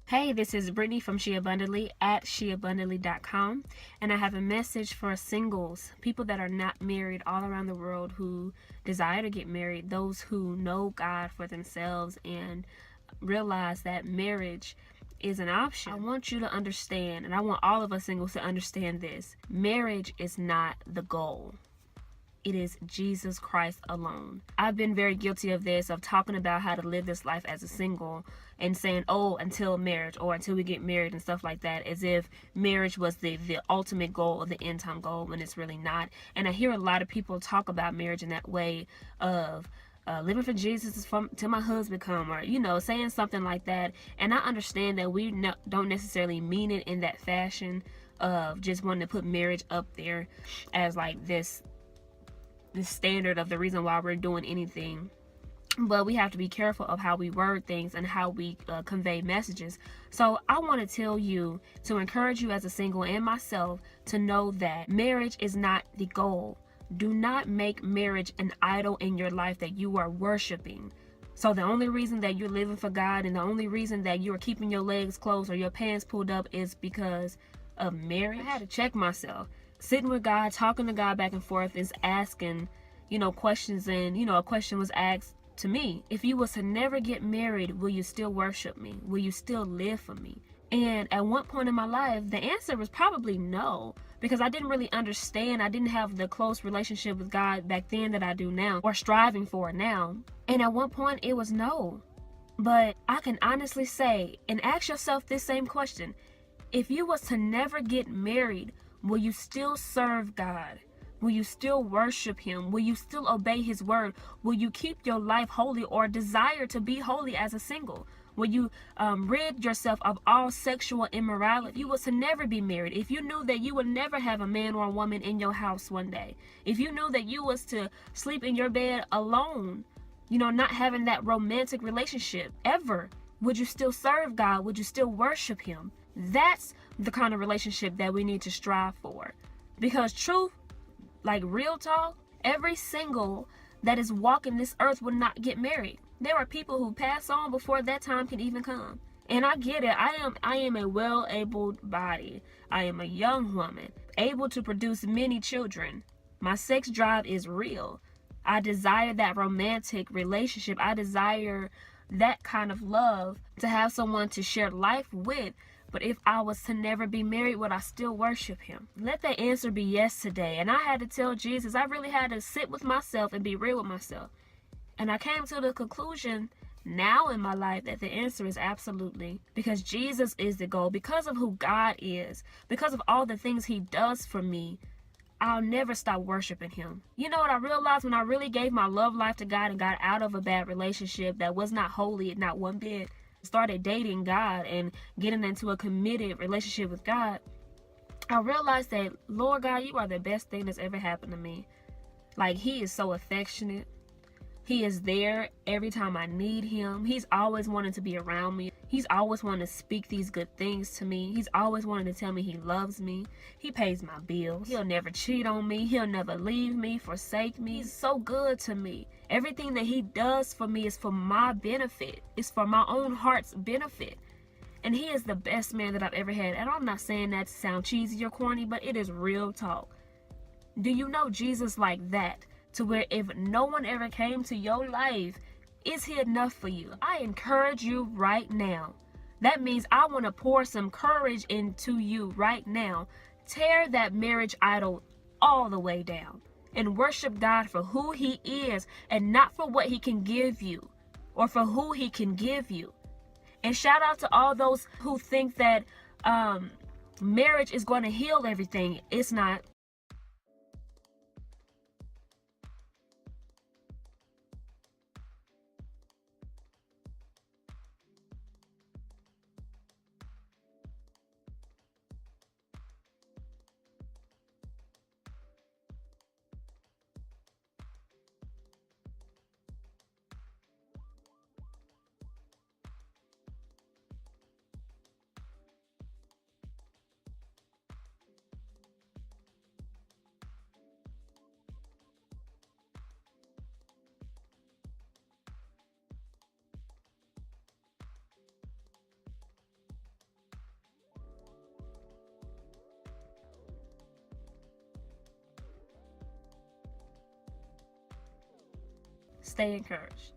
Hey, this is Brittany from She Abundantly at sheabundantly.com, and I have a message for singles, people that are not married all around the world who desire to get married, those who know God for themselves and realize that marriage is an option. I want you to understand, and I want all of us singles to understand this: marriage is not the goal. It is Jesus Christ alone. I've been very guilty of this, of talking about how to live this life as a single and saying, oh, until marriage or until we get married and stuff like that, as if marriage was the ultimate goal or the end time goal, when it's really not. And I hear a lot of people talk about marriage in that way of, living for Jesus is from till my husband come, or saying something like that. And I understand that we don't necessarily mean it in that fashion of just wanting to put marriage up there as like this standard of the reason why we're doing anything. But we have to be careful of how we word things and how we convey messages. So I want to tell you, to encourage you as a single and myself, to know that marriage is not the goal. Do not make marriage an idol in your life that you are worshiping. So the only reason that you're living for God and the only reason that you're keeping your legs closed or your pants pulled up is because of marriage. I had to check myself. Sitting with God, talking to God back and forth, is asking, questions. And, a question was asked to me: if you was to never get married, will you still worship me? Will you still live for me? And at one point in my life, the answer was probably no, because I didn't really understand. I didn't have the close relationship with God back then that I do now, or striving for it now. And at one point it was no. But I can honestly say, and ask yourself this same question: if you was to never get married, will you still serve God? Will you still worship him? Will you still obey his word? Will you keep your life holy or desire to be holy as a single? Will you rid yourself of all sexual immorality? If you was to never be married, if you knew that you would never have a man or a woman in your house one day, if you knew that you was to sleep in your bed alone, not having that romantic relationship ever, would you still serve God? Would you still worship him? That's the kind of relationship that we need to strive for. Because truth, like real talk, every single that is walking this earth would not get married. There are people who pass on before that time can even come. And I get it. I am a well-abled body. I am a young woman, able to produce many children. My sex drive is real. I desire that romantic relationship. I desire that kind of love, to have someone to share life with. But if I was to never be married, would I still worship him? Let that answer be yes today. And I had to tell Jesus, I really had to sit with myself and be real with myself. And I came to the conclusion now in my life that the answer is absolutely. Because Jesus is the goal. Because of who God is. Because of all the things he does for me, I'll never stop worshiping him. You know what I realized when I really gave my love life to God and got out of a bad relationship that was not holy, not one bit, started dating God and getting into a committed relationship with God, I realized that, Lord God, you are the best thing that's ever happened to me. Like, he is so affectionate. He is there every time I need him. He's always wanting to be around me. He's always wanting to speak these good things to me. He's always wanting to tell me he loves me. He pays my bills. He'll never cheat on me. He'll never leave me, forsake me. He's so good to me. Everything that he does for me is for my benefit. It's for my own heart's benefit. And he is the best man that I've ever had. And I'm not saying that to sound cheesy or corny, but it is real talk. Do you know Jesus like that? To where if no one ever came to your life, is he enough for you? I encourage you right now. That means I want to pour some courage into you right now. Tear that marriage idol all the way down and worship God for who he is and not for what he can give you or for who he can give you. And shout out to all those who think that marriage is going to heal everything. It's not. stay encouraged.